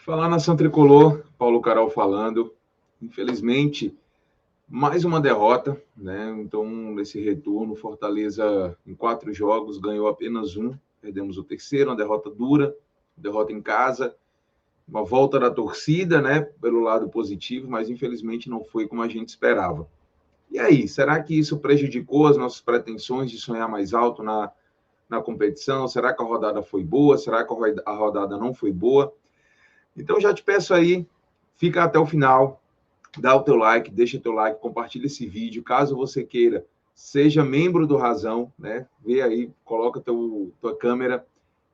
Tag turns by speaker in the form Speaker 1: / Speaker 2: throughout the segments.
Speaker 1: Falar nação tricolor, Paulo Carol falando. Infelizmente, mais uma derrota, né? Então, nesse retorno, Fortaleza, em 4 jogos, ganhou apenas um. Perdemos o terceiro, uma derrota dura, derrota em casa, uma volta da torcida, né? Pelo lado positivo, mas infelizmente não foi como a gente esperava. E aí, será que isso prejudicou as nossas pretensões de sonhar mais alto na competição? Será que a rodada foi boa? Será que a rodada não foi boa? Então, já te peço aí, fica até o final, dá o teu like, deixa teu like, compartilha esse vídeo. Caso você queira, seja membro do Razão, né? Vê aí, coloca tua câmera,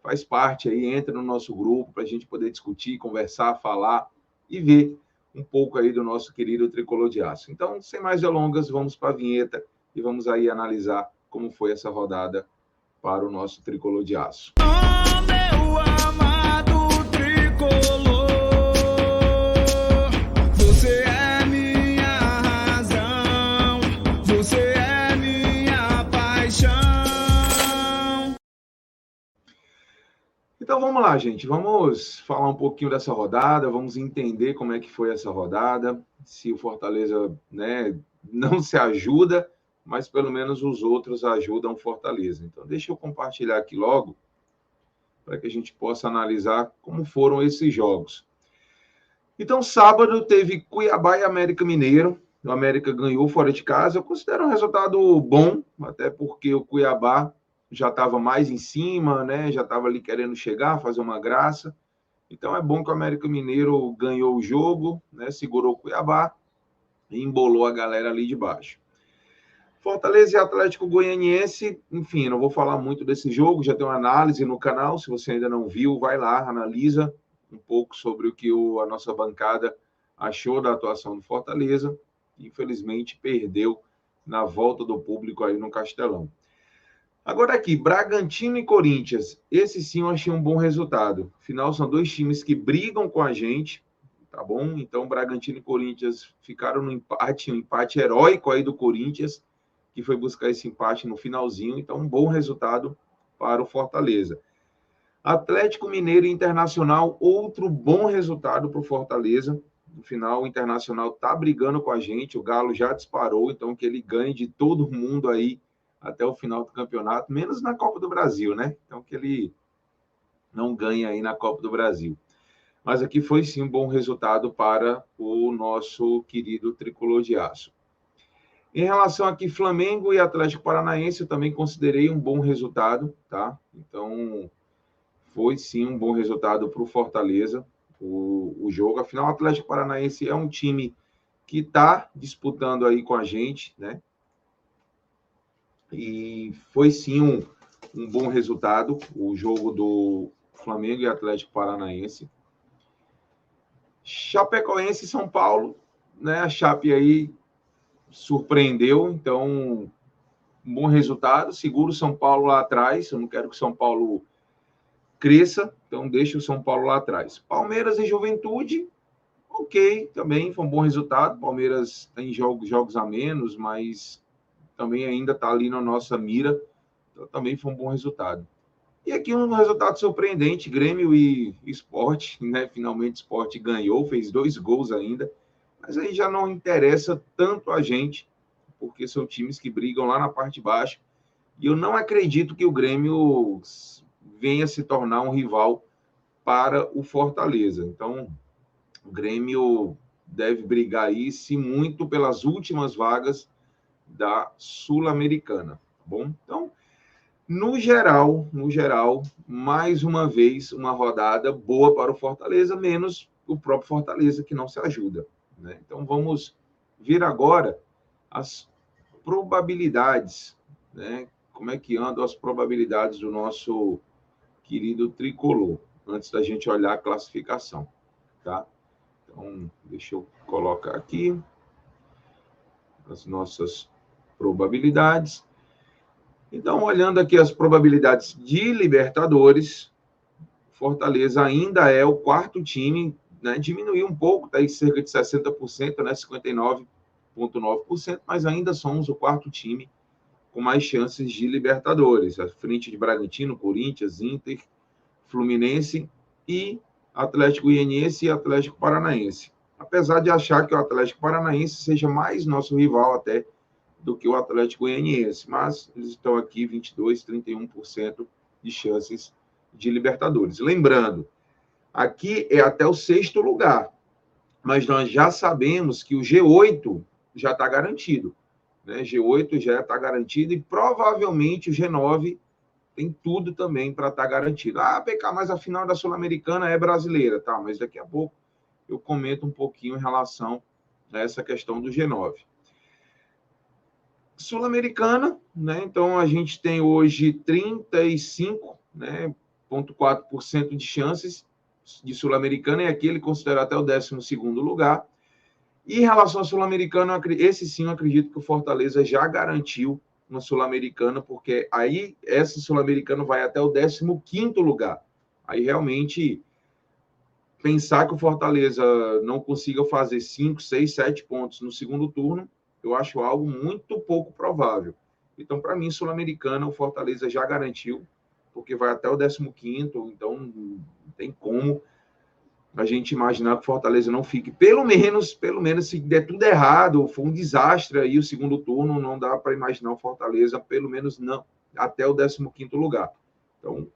Speaker 1: faz parte aí, entra no nosso grupo para a gente poder discutir, conversar, falar e ver um pouco aí do nosso querido Tricolor de Aço. Então, sem mais delongas, vamos para a vinheta e vamos aí analisar como foi essa rodada para o nosso Tricolor de Aço. Então vamos lá, gente. Vamos falar um pouquinho dessa rodada, vamos entender como é que foi essa rodada, se o Fortaleza, né, não se ajuda, mas pelo menos os outros ajudam o Fortaleza. Então deixa eu compartilhar aqui logo, para que a gente possa analisar como foram esses jogos. Então sábado teve Cuiabá e América Mineiro. O América ganhou fora de casa. Eu considero um resultado bom, até porque o Cuiabá já estava mais em cima, né? Já estava ali querendo chegar, fazer uma graça. Então é bom que o América Mineiro ganhou o jogo, né? Segurou o Cuiabá e embolou a galera ali de baixo. Fortaleza e Atlético Goianiense, enfim, não vou falar muito desse jogo, já tem uma análise no canal, se você ainda não viu, vai lá, analisa um pouco sobre o que a nossa bancada achou da atuação do Fortaleza. Infelizmente perdeu na volta do público aí no Castelão. Agora aqui, Bragantino e Corinthians. Esse sim eu achei um bom resultado. Afinal, são dois times que brigam com a gente, tá bom? Então, Bragantino e Corinthians ficaram no empate, um empate heróico aí do Corinthians, que foi buscar esse empate no finalzinho. Então, um bom resultado para o Fortaleza. Atlético Mineiro e Internacional, outro bom resultado para o Fortaleza. No final, o Internacional está brigando com a gente, o Galo já disparou, então que ele ganhe de todo mundo aí até o final do campeonato, menos na Copa do Brasil, né? Então que ele não ganhe aí na Copa do Brasil. Mas aqui foi sim um bom resultado para o nosso querido Tricolor de Aço. Em relação aqui Flamengo e Atlético Paranaense, eu também considerei um bom resultado, tá? Então foi sim um bom resultado para o Fortaleza, o jogo. Afinal, o Atlético Paranaense é um time que está disputando aí com a gente, né? E foi sim um bom resultado, o jogo do Flamengo e Atlético Paranaense. Chapecoense e São Paulo, né? A Chape aí surpreendeu, então um bom resultado. Segura o São Paulo lá atrás, eu não quero que o São Paulo cresça, então deixa o São Paulo lá atrás. Palmeiras e Juventude, ok, também foi um bom resultado. Palmeiras tem jogos a menos, mas também ainda está ali na nossa mira, então também foi um bom resultado. E aqui um resultado surpreendente, Grêmio e Sport, né? Finalmente o Sport ganhou, fez 2 gols ainda, mas aí já não interessa tanto a gente, porque são times que brigam lá na parte de baixo, e eu não acredito que o Grêmio venha se tornar um rival para o Fortaleza. Então, o Grêmio deve brigar aí, se muito, pelas últimas vagas da Sul-Americana, tá bom? Então, no geral, mais uma vez, uma rodada boa para o Fortaleza, menos o próprio Fortaleza, que não se ajuda, né? Então, vamos ver agora as probabilidades, né? Como é que andam as probabilidades do nosso querido Tricolor, antes da gente olhar a classificação, tá? Então, deixa eu colocar aqui as nossas probabilidades. Então, olhando aqui as probabilidades de Libertadores, Fortaleza ainda é o 4º time, né? Diminuiu um pouco, está em cerca de 60%, né? 59,9%, mas ainda somos o 4º time com mais chances de Libertadores, à frente de Bragantino, Corinthians, Inter, Fluminense e Atlético Goianiense e Atlético Paranaense. Apesar de achar que o Atlético Paranaense seja mais nosso rival até do que o Atlético Goianiense, mas eles estão aqui 22%, 31% de chances de Libertadores. Lembrando, aqui é até o 6º lugar, mas nós já sabemos que o G8 já está garantido. Né? G8 já está garantido e provavelmente o G9 tem tudo também para estar garantido. Ah, PK, mas a final da Sul-Americana é brasileira, tá? Mas daqui a pouco eu comento um pouquinho em relação a essa questão do G9. Sul-Americana, né? Então a gente tem hoje 35,4% né, 0,4% de chances de Sul-Americana, e aqui ele considera até o 12º lugar. E em relação à Sul-Americana, esse sim eu acredito que o Fortaleza já garantiu uma Sul-Americana, porque aí essa Sul-Americana vai até o 15º lugar. Aí realmente pensar que o Fortaleza não consiga fazer 5, 6, 7 pontos no segundo turno, eu acho algo muito pouco provável. Então, para mim, Sul-Americana, o Fortaleza já garantiu, porque vai até o 15º, então não tem como a gente imaginar que o Fortaleza não fique, pelo menos, se der tudo errado, for um desastre aí o segundo turno, não dá para imaginar o Fortaleza, pelo menos não, até o 15º lugar. Então,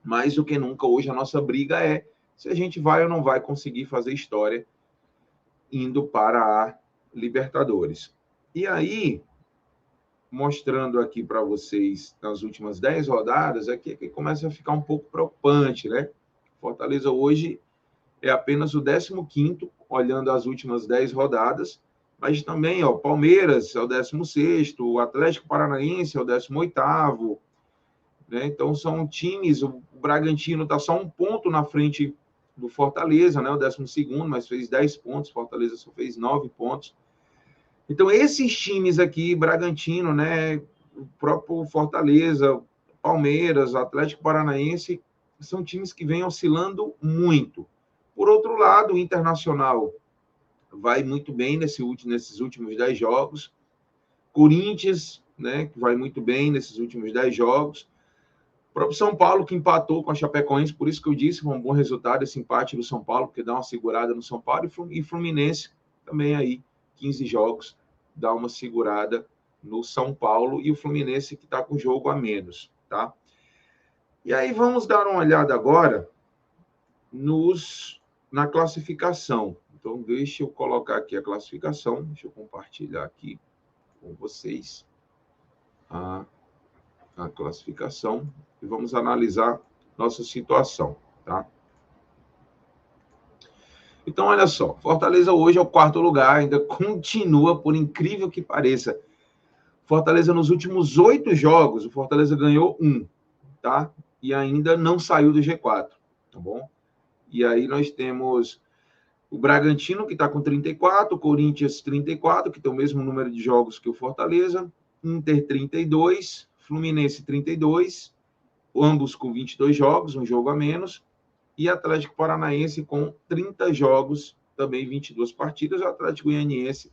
Speaker 1: mais do que nunca, hoje a nossa briga é se a gente vai ou não vai conseguir fazer história indo para a Libertadores. E aí, mostrando aqui para vocês nas últimas 10 rodadas, aqui é que começa a ficar um pouco preocupante, né? Fortaleza hoje é apenas o 15º, olhando as últimas 10 rodadas, mas também, ó, Palmeiras é o 16º, o Atlético Paranaense é o 18º, né? Então são times, o Bragantino está só um ponto na frente do Fortaleza, né? O 12º, mas fez 10 pontos, Fortaleza só fez 9 pontos. Então esses times aqui, Bragantino, né? O próprio Fortaleza, Palmeiras, Atlético Paranaense, são times que vêm oscilando muito. Por outro lado, o Internacional vai muito bem nesses últimos 10 jogos. Corinthians, né, que vai muito bem nesses últimos 10 jogos. O próprio São Paulo, que empatou com a Chapecoense, por isso que eu disse, foi um bom resultado esse empate do São Paulo, porque dá uma segurada no São Paulo. E Fluminense também aí, 15 jogos, dá uma segurada no São Paulo. E o Fluminense que está com jogo a menos, tá? E aí vamos dar uma olhada agora na classificação. Então, deixa eu colocar aqui a classificação. Deixa eu compartilhar aqui com vocês a classificação e vamos analisar nossa situação, tá? Então, olha só. Fortaleza hoje é o 4º lugar, ainda continua, por incrível que pareça. Fortaleza, nos últimos 8 jogos, o Fortaleza ganhou 1, tá? E ainda não saiu do G4, tá bom? E aí nós temos o Bragantino, que está com 34, o Corinthians 34, que tem o mesmo número de jogos que o Fortaleza, Inter 32, Fluminense 32, ambos com 22 jogos, um jogo a menos, e Atlético Paranaense com 30 jogos, também 22 partidas, o Atlético Goianiense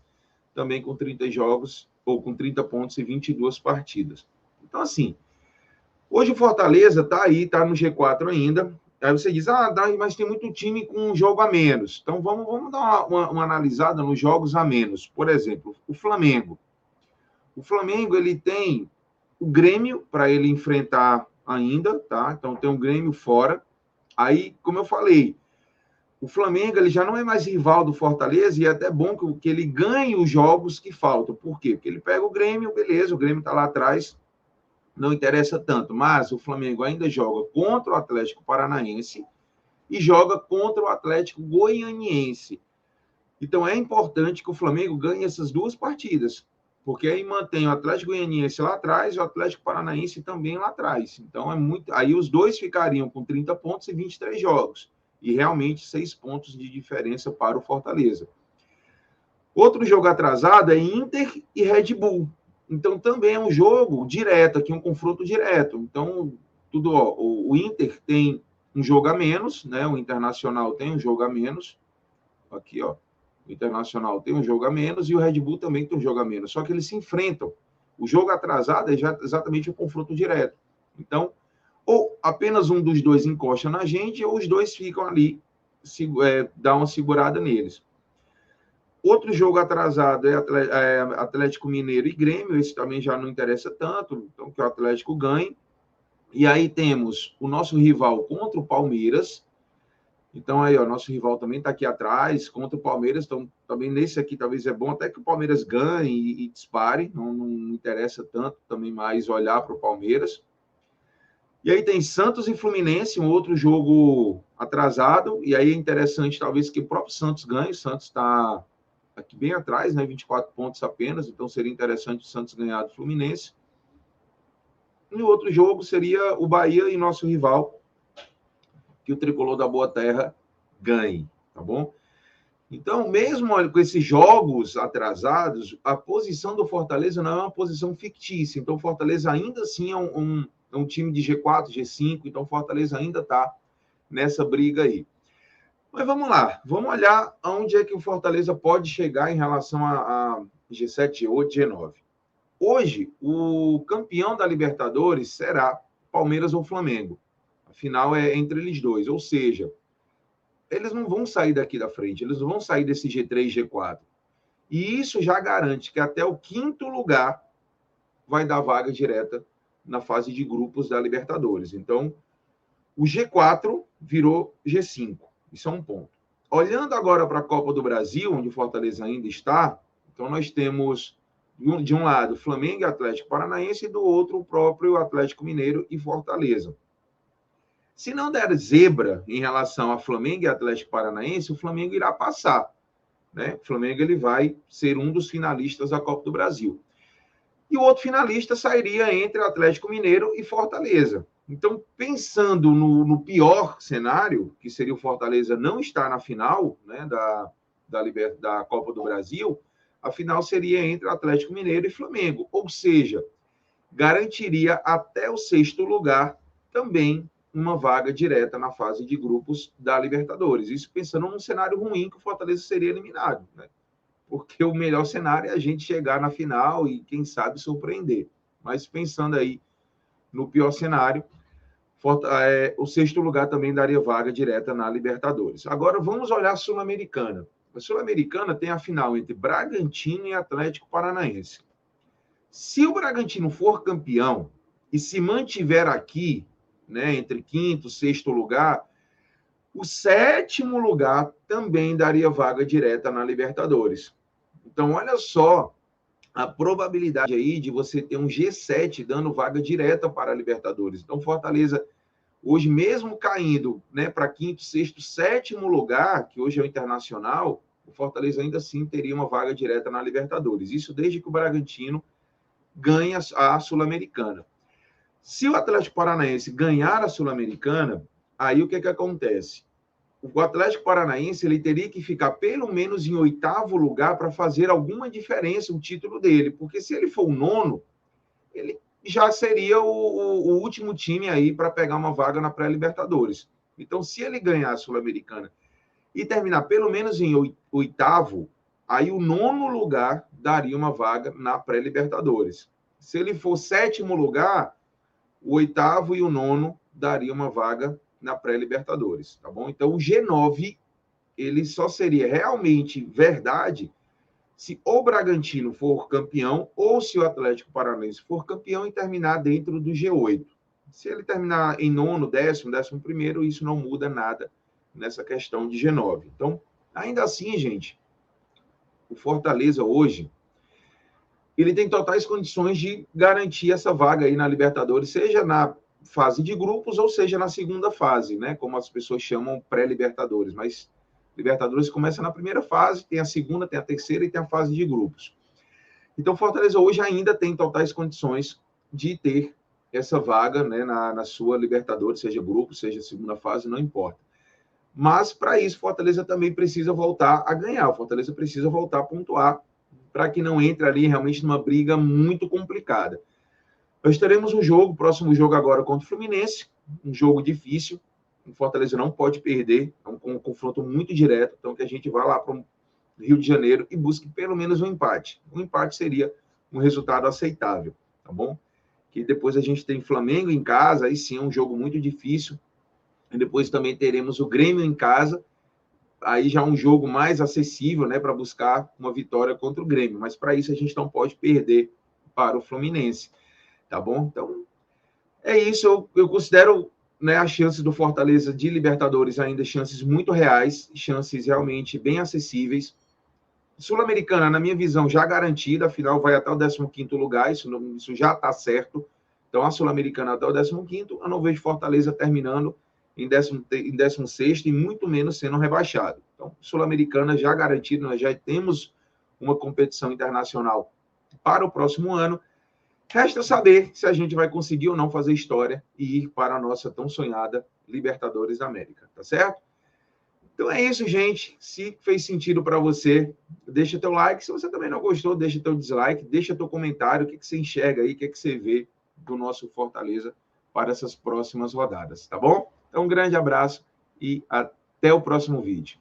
Speaker 1: também com 30 jogos, ou com 30 pontos e 22 partidas. Então, assim, hoje o Fortaleza está aí, está no G4 ainda. Aí você diz, mas tem muito time com um jogo a menos. Então, vamos dar uma analisada nos jogos a menos. Por exemplo, o Flamengo. O Flamengo, ele tem o Grêmio para ele enfrentar ainda, tá? Então, tem o Grêmio fora. Aí, como eu falei, o Flamengo ele já não é mais rival do Fortaleza e é até bom que ele ganhe os jogos que faltam. Por quê? Porque ele pega o Grêmio, beleza, o Grêmio está lá atrás, não interessa tanto, mas o Flamengo ainda joga contra o Atlético Paranaense e joga contra o Atlético Goianiense. Então, é importante que o Flamengo ganhe essas 2 partidas, porque aí mantém o Atlético Goianiense lá atrás e o Atlético Paranaense também lá atrás. Então, aí os 2 ficariam com 30 pontos e 23 jogos, e realmente 6 pontos de diferença para o Fortaleza. Outro jogo atrasado é Inter e Red Bull. Então, também é um jogo direto, aqui um confronto direto. Então, o Inter tem um jogo a menos, né? O Internacional tem um jogo a menos. Aqui, ó. O Internacional tem um jogo a menos e o Red Bull também tem um jogo a menos. Só que eles se enfrentam. O jogo atrasado é exatamente o confronto direto. Então, ou apenas um dos 2 encosta na gente, ou os 2 ficam ali dar uma segurada neles. Outro jogo atrasado é Atlético Mineiro e Grêmio, esse também já não interessa tanto, então que o Atlético ganhe. E aí temos o nosso rival contra o Palmeiras. Então aí, ó, nosso rival também está aqui atrás, contra o Palmeiras. Então também nesse aqui talvez é bom até que o Palmeiras ganhe e dispare, não interessa tanto também mais olhar para o Palmeiras. E aí tem Santos e Fluminense, um outro jogo atrasado, e aí é interessante talvez que o próprio Santos ganhe. O Santos está aqui bem atrás, né, 24 pontos apenas, então seria interessante o Santos ganhar do Fluminense. E o outro jogo seria o Bahia e nosso rival, que o tricolor da Boa Terra ganhe, tá bom? Então, mesmo com esses jogos atrasados, a posição do Fortaleza não é uma posição fictícia. Então, o Fortaleza ainda assim é um time de G4, G5, então o Fortaleza ainda está nessa briga aí. Mas vamos lá, vamos olhar aonde é que o Fortaleza pode chegar em relação a G7, G8, G9. Hoje, o campeão da Libertadores será Palmeiras ou Flamengo. A final é entre eles dois, ou seja, eles não vão sair daqui da frente, eles não vão sair desse G3, G4. E isso já garante que até o 5º lugar vai dar vaga direta na fase de grupos da Libertadores. Então, o G4 virou G5. Isso é um ponto. Olhando agora para a Copa do Brasil, onde o Fortaleza ainda está, então nós temos, de um lado, Flamengo e Atlético Paranaense, e do outro, o próprio Atlético Mineiro e Fortaleza. Se não der zebra em relação a Flamengo e Atlético Paranaense, o Flamengo irá passar, né? O Flamengo ele vai ser um dos finalistas da Copa do Brasil. E o outro finalista sairia entre Atlético Mineiro e Fortaleza. Então, pensando no pior cenário, que seria o Fortaleza não estar na final, né, da Copa do Brasil, a final seria entre Atlético Mineiro e Flamengo. Ou seja, garantiria até o 6º lugar também uma vaga direta na fase de grupos da Libertadores. Isso pensando num cenário ruim que o Fortaleza seria eliminado, né? Porque o melhor cenário é a gente chegar na final e, quem sabe, surpreender. Mas pensando aí no pior cenário, o 6º lugar também daria vaga direta na Libertadores. Agora vamos olhar a Sul-Americana. A Sul-Americana tem a final entre Bragantino e Atlético Paranaense. Se o Bragantino for campeão e se mantiver aqui, né, entre 5º e 6º lugar, o 7º lugar também daria vaga direta na Libertadores. Então, olha só a probabilidade aí de você ter um G7 dando vaga direta para a Libertadores. Então, Fortaleza, hoje mesmo caindo, né, para 5º, 6º, 7º lugar, que hoje é o Internacional, o Fortaleza ainda assim teria uma vaga direta na Libertadores. Isso desde que o Bragantino ganha a Sul-Americana. Se o Atlético Paranaense ganhar a Sul-Americana, aí o que acontece? O Atlético Paranaense ele teria que ficar pelo menos em 8º lugar para fazer alguma diferença o título dele, porque se ele for o 9º, ele já seria o último time aí para pegar uma vaga na pré-Libertadores. Então, se ele ganhar a Sul-Americana e terminar pelo menos em 8º, aí o 9º lugar daria uma vaga na pré-Libertadores. Se ele for 7º lugar, o 8º e o 9º daria uma vaga na pré-Libertadores, tá bom? Então, o G9, ele só seria realmente verdade se o Bragantino for campeão ou se o Atlético Paranaense for campeão e terminar dentro do G8. Se ele terminar em 9º, 10º, 11º, isso não muda nada nessa questão de G9. Então, ainda assim, gente, o Fortaleza hoje, ele tem totais condições de garantir essa vaga aí na Libertadores, seja na fase de grupos ou seja na segunda fase, né? Como as pessoas chamam pré-Libertadores. Mas Libertadores começa na primeira fase, tem a segunda, tem a terceira e tem a fase de grupos. Então, Fortaleza hoje ainda tem totais condições de ter essa vaga, né, na sua Libertadores, seja grupo, seja segunda fase, não importa. Mas, para isso, Fortaleza também precisa voltar a ganhar. O Fortaleza precisa voltar a pontuar para que não entre ali realmente numa briga muito complicada. Nós teremos um jogo, próximo jogo agora contra o Fluminense, um jogo difícil, o Fortaleza não pode perder, é um confronto muito direto, então que a gente vá lá para o Rio de Janeiro e busque pelo menos um empate. Um empate seria um resultado aceitável, tá bom? Que depois a gente tem Flamengo em casa, aí sim é um jogo muito difícil, e depois também teremos o Grêmio em casa, aí já é um jogo mais acessível, né, para buscar uma vitória contra o Grêmio. Mas para isso a gente não pode perder para o Fluminense, tá bom? Então, é isso. Eu considero, né, as chances do Fortaleza de Libertadores ainda chances muito reais, chances realmente bem acessíveis. Sul-Americana, na minha visão, já garantida, afinal vai até o 15º lugar, isso já está certo. Então, a Sul-Americana até o 15º, eu não vejo Fortaleza terminando em 16º e muito menos sendo rebaixado. Então, Sul-Americana já garantida, nós já temos uma competição internacional para o próximo ano. Resta saber se a gente vai conseguir ou não fazer história e ir para a nossa tão sonhada Libertadores da América, tá certo? Então é isso, gente. Se fez sentido para você, deixa teu like. Se você também não gostou, deixa teu dislike, deixa teu comentário, o que você enxerga aí, o que você vê do nosso Fortaleza para essas próximas rodadas, tá bom? Então um grande abraço e até o próximo vídeo.